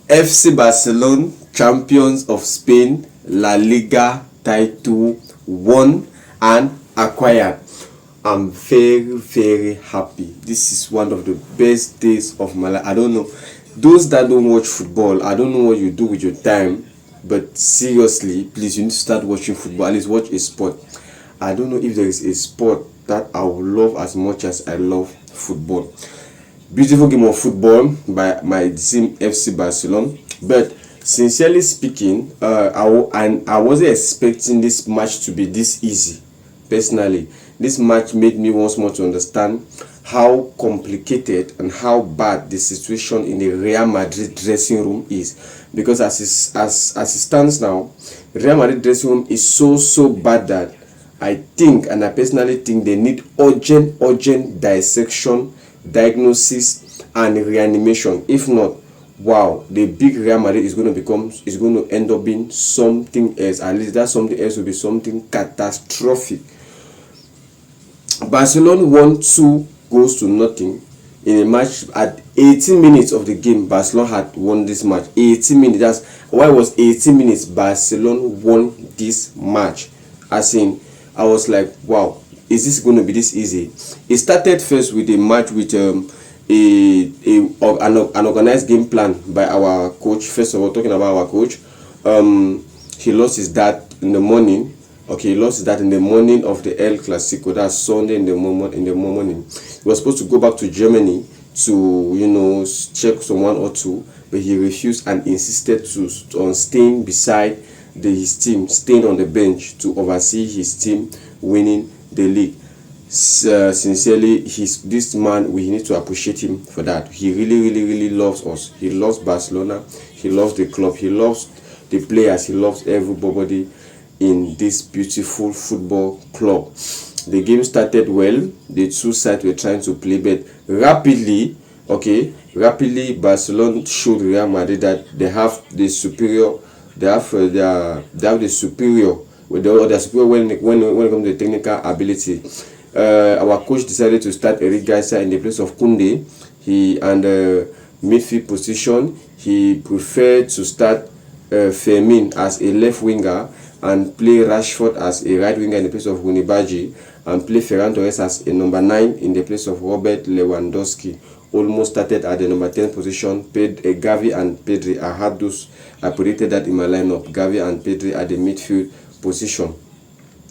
FC Barcelona, champions of Spain, La Liga title won and acquired. I'm very happy. This is one of the best days of my life. I don't know. Those that don't watch football, I don't know what you do with your time, but seriously, please, you need to start watching football. At least watch a sport. I don't know if there is a sport that I would love as much as I love football. Beautiful game of football by my team FC Barcelona. But sincerely speaking, I wasn't expecting this match to be this easy. Personally, this match made me once more to understand how complicated and how bad the situation in the Real Madrid dressing room is. Because as it stands now, Real Madrid dressing room is so bad that I personally think they need urgent dissection, diagnosis and reanimation. If not, wow, the big Real Madrid is going to end up being something else. At least that something else will be something catastrophic. Barcelona won 2-0 in a match. At 18 minutes of the game, Barcelona had won this match. 18 minutes. That's why it was 18 minutes. Barcelona won this match. As in, I was like, wow, is this going to be this easy? It started first with a match with an organized game plan by our coach. First of all, talking about our coach, he lost his dad in the morning. Okay, he lost his dad in the morning of the El Clasico. That's Sunday in the morning. He was supposed to go back to Germany to check someone or two, but he refused and insisted on staying beside his team, staying on the bench to oversee his team winning the league. Sincerely, this man, we need to appreciate him for that. He really loves us. He loves Barcelona. He loves the club. He loves the players. He loves everybody in this beautiful football club. The game started well. The two sides were trying to play, but rapidly Barcelona showed Real Madrid that they have the superior. They have the superior when it comes to the technical ability. Our coach decided to start Eric Garcia in the place of Koundé. Midfield position, he preferred to start Fermin as a left winger and play Rashford as a right winger in the place of Hunibaji, and play Ferran Torres as a number 9 in the place of Robert Lewandowski. Almost started at the number 10 position. Gavi and Pedri. I predicted that in my lineup. Gavi and Pedri at the midfield position.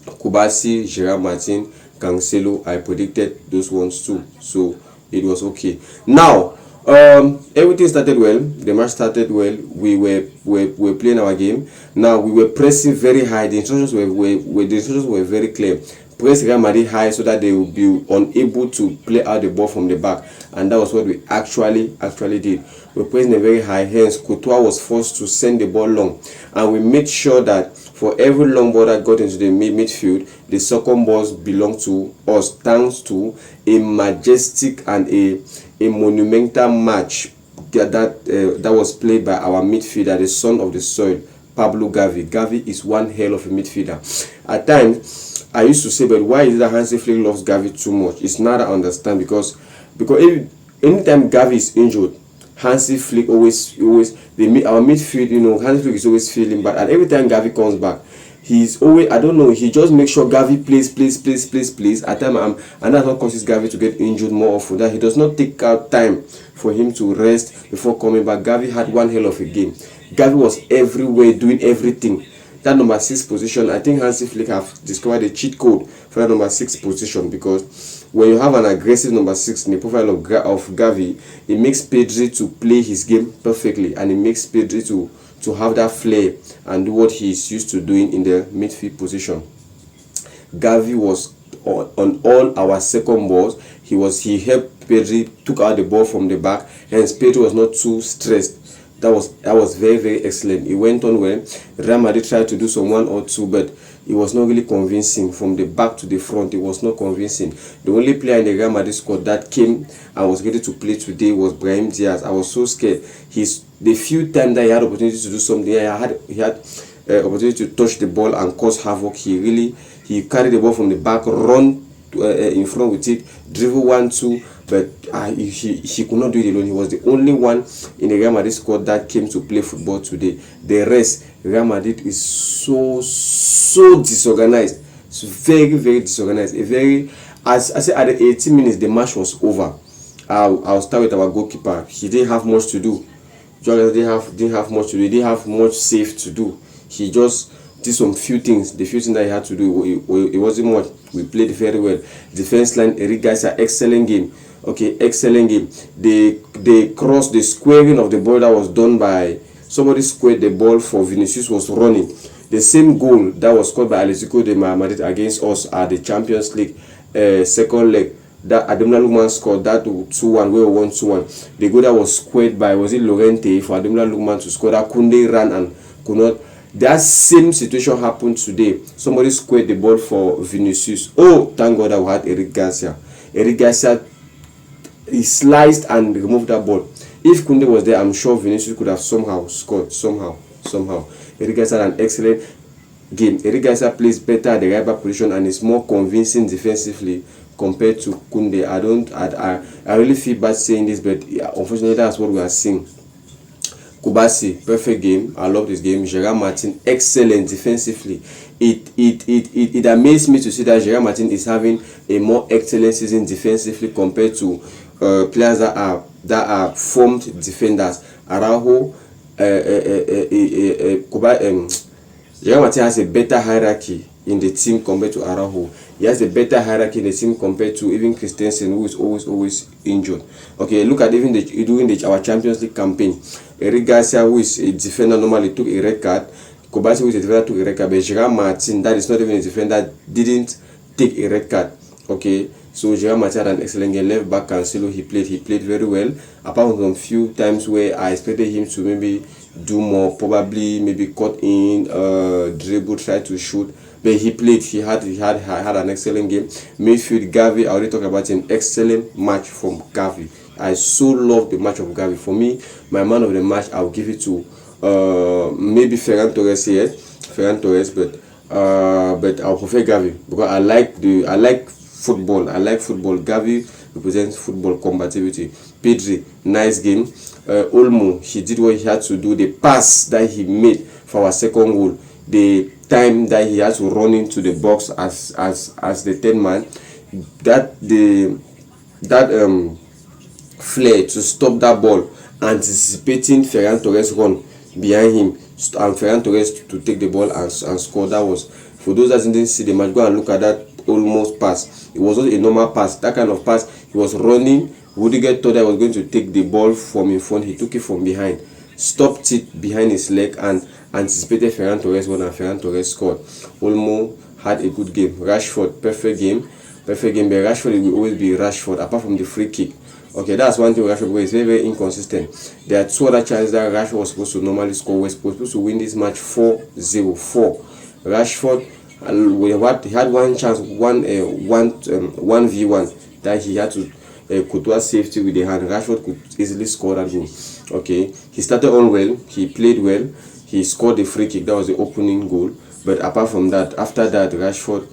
Kubasi, Gerard Martin, Cancelo. I predicted those ones too. So it was okay. Now, everything started well. The match started well. We were playing our game. Now we were pressing very high. The instructions were very clear. Press Real Madrid high so that they will be unable to play out the ball from the back, and that was what we actually did. We pressed them very high. Hence, Courtois was forced to send the ball long, and we made sure that for every long ball that got into the midfield, the second balls belonged to us, thanks to a majestic and a monumental match that was played by our midfielder, the son of the soil, Pablo Gavi. Gavi is one hell of a midfielder. At times, I used to say, but why is it that Hansi Flick loves Gavi too much? It's not that I understand, because anytime Gavi is injured, Hansi Flick our midfield, Hansi Flick is always feeling bad. And every time Gavi comes back, he's always, I don't know, he just makes sure Gavi plays. At times, and that's what causes Gavi to get injured more often. That he does not take out time for him to rest before coming back. Gavi had one hell of a game. Gavi was everywhere, doing everything. That number 6 position, I think Hansi Flick have discovered a cheat code for that number 6 position, because when you have an aggressive number 6 in the profile of Gavi, it makes Pedri to play his game perfectly, and it makes Pedri to have that flair and do what he's used to doing in the midfield position. Gavi was on all our second balls. He helped Pedri, took out the ball from the back, hence Pedri was not too stressed. That was very excellent. It went on well. Real Madrid tried to do some 1 or 2, but it was not really convincing. From the back to the front, it was not convincing. The only player in the Real Madrid squad that came and was ready to play today was Brahim Diaz. I was so scared. The few times that he had opportunity to do something, he had opportunity to touch the ball and cause havoc. He carried the ball from the back, run in front with it, dribble 1-2, but he could not do it alone. He was the only one in the Real Madrid squad that came to play football today. The rest, Real Madrid is so disorganized. It's very disorganized. As I said, at the 18 minutes the match was over. I'll start with our goalkeeper. He didn't have much to do. Jordan didn't have much to do. He didn't have much save to do. He just did some few things. The few things that he had to do, it wasn't much. We played very well. Defense line, Eric Garcia, excellent game. Okay, excellent game. The cross, the squaring of the ball that was done by somebody squared the ball for Vinicius was running. The same goal that was scored by Atletico de Madrid against us at the Champions League second leg, that Ademola Lookman scored that 2-1, we won 2-1. The goal that was squared by, was it Llorente, for Ademola Lookman to score, that Koundé ran and could not. That same situation happened today. Somebody squared the ball for Vinicius. Oh, thank God that we had Eric Garcia. Eric Garcia, he sliced and removed that ball. If Koundé was there, I'm sure Vinicius could have somehow scored. Somehow. Eric Garcia had an excellent game. Eric Garcia plays better at the right back position and is more convincing defensively compared to Koundé. I really feel bad saying this, but unfortunately that's what we are seeing. Kubasi, perfect game. I love this game. Gerard Martin, excellent defensively. It amazed me to see that Gerard Martin is having a more excellent season defensively compared to players that are formed defenders. Araujo, Gerard Martin has a better hierarchy in the team compared to Araujo. He has a better hierarchy in the team compared to even Christensen, who is always injured. Okay, look at even during our Champions League campaign. Eric Garcia, who is a defender, normally took a red card. Kubasi, who is a defender, took a red card. But Gerard Martin, that is not even a defender, didn't take a red card. Okay, so Gerard Martin had an excellent game. Left back Cancelo, he played very well. Apart from some few times where I expected him to maybe do more, probably maybe cut in, dribble, try to shoot. But he played. He had an excellent game. Midfield, Gavi, I already talked about him. Excellent match from Gavi. I so love the match of Gavi. For me, my man of the match, I'll give it to maybe Ferran Torres here. Ferran Torres, but I'll prefer Gavi because I like football. I like football. Gavi represents football compatibility. Pedri, nice game. Olmo, he did what he had to do. The pass that he made for our second goal, the time that he had to run into the box as the 10th man, that flair to stop that ball, anticipating Ferran Torres run behind him, and Ferran Torres to take the ball and score. That was, for those that didn't see the match, go and look at that almost pass. It was not a normal pass. That kind of pass, he was running. Rudiger thought that he was going to take the ball from in front. He took it from behind, stopped it behind his leg, and anticipated Ferran Torres when Ferran Torres scored. Olmo had a good game. Rashford, perfect game. But Rashford will always be Rashford, apart from the free kick. Okay, that's one thing with Rashford, but it's very inconsistent. There are two other chances that Rashford was supposed to normally score. We're supposed to win this match 4-0. Rashford, he had one chance, 1v1 that he had to Courtois safety with the hand. Rashford could easily score that goal. Okay, he started on well, he played well, he scored the free kick. That was the opening goal. But apart from that, after that, Rashford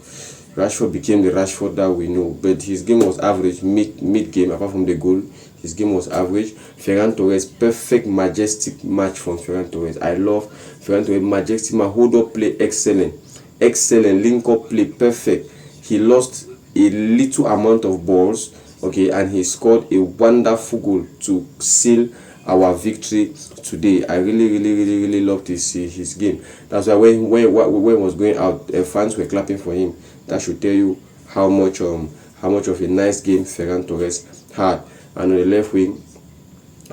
became the Rashford that we know. But his game was average mid game. Apart from the goal, his game was average. Ferran Torres, perfect, majestic match from Ferran Torres. I love Ferran Torres. Majestic, hold up play, excellent, link up play, perfect. He lost a little amount of balls, okay, and he scored a wonderful goal to seal our victory today. I really loved his game. That's why when he was going out, fans were clapping for him. That should tell you how much of a nice game Ferran Torres had. And on the left wing,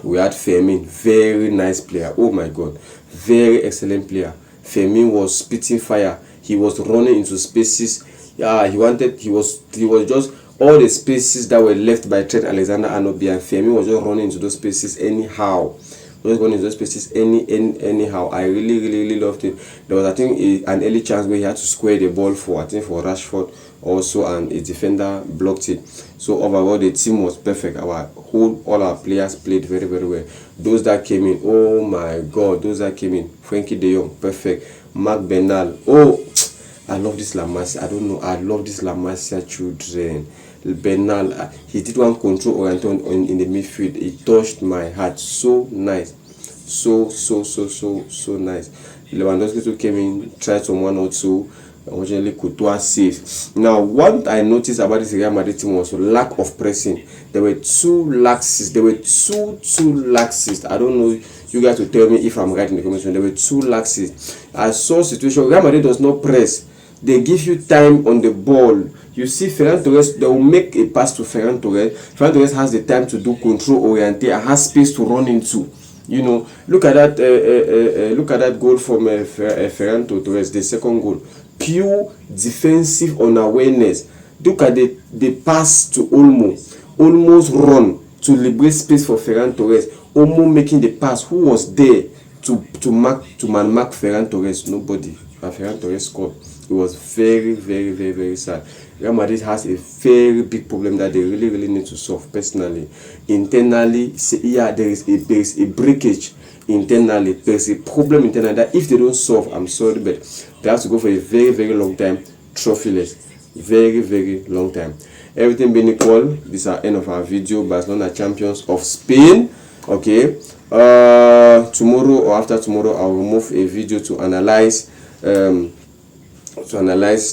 we had Fermin, very nice player. Oh my God, very excellent player. Fermin was spitting fire. He was running into spaces. Yeah, he was just all the spaces that were left by Trent Alexander-Arnold, and Fermin was just running into those spaces anyhow. Anyhow. I really loved it. There was, I think, an early chance where he had to square the ball for Rashford also, and a defender blocked it. So overall, the team was perfect. All our players played very well. Those that came in, oh my God, Frankie De Jong, perfect. Mark Bernal, oh, I love this La Masia. I love this La Masia children. Bernal. He did one control orientation in the midfield. It touched my heart. So nice, so nice. Lewandowski too came in, tried some 1 or 2. Unfortunately, Courtois saved. Now, what I noticed about this Real Madrid team was lack of pressing. There were two laxes. There were two laxes. I don't know. You guys will tell me if I'm right in the comments. There were two laxes. I saw situation. Real Madrid does not press. They give you time on the ball. You see Ferran Torres, they will make a pass to Ferran Torres. Ferran Torres has the time to do control orientation and has space to run into. You know, look at that goal from Ferran Torres, the second goal. Pure defensive unawareness. Look at the pass to Olmo. Almost run to liberate space for Ferran Torres. Olmo making the pass. Who was there to mark Ferran Torres? Nobody. And Ferran Torres scored. It was very sad. Real Madrid has a very big problem that they really need to solve personally. Internally, yeah, there is a breakage internally. There's a problem internally that if they don't solve, I'm sorry, but they have to go for a very long time trophyless. Very long time. Everything being equal, this is the end of our video. Barcelona champions of Spain. Okay. Tomorrow or after tomorrow, I'll remove a video to analyze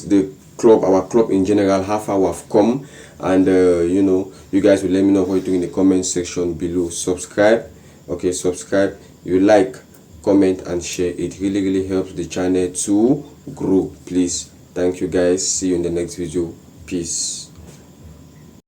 the club, our club in general, how far we have come, and you know, you guys will let me know what you do in the comment section below. Subscribe, okay, subscribe, you like, comment and share. It really helps the channel to grow. Please, thank you guys. See you in the next video. Peace.